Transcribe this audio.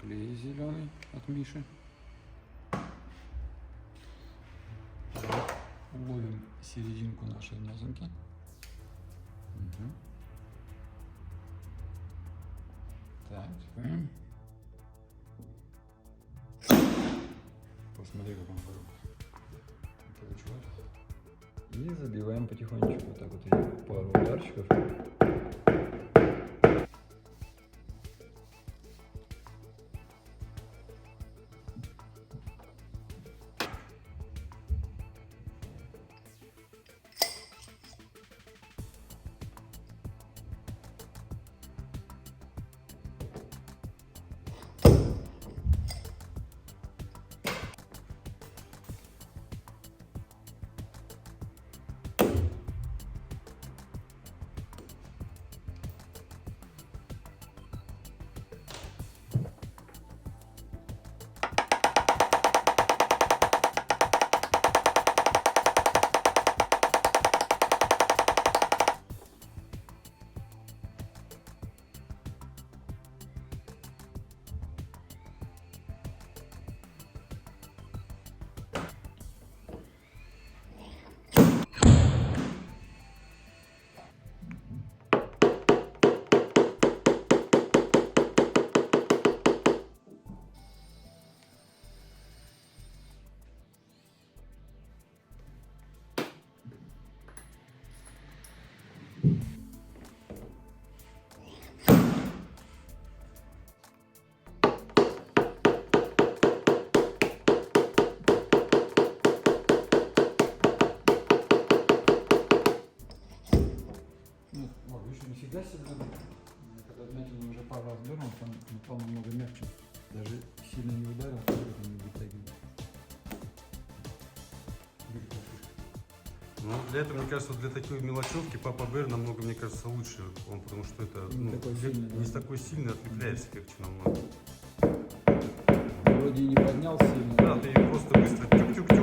клей зеленый от Миши. Уловим серединку нашей мазанки. Угу. Так, посмотри, как он получилось. И забиваем потихонечку вот так вот ее пару ударчиков. Нифига себе, когда вмятину уже пару раз дернул, там металл намного мягче. Даже сильно не ударил, то это не вытягивает. Ну, для этого, мне кажется, для такой мелочевки папа Бэр намного, мне кажется, лучше. Он, потому что это не такой сильный, отлепляется легче намного. Вроде и не поднял сильно. Да, ты просто быстро тюк-тюк-тюк.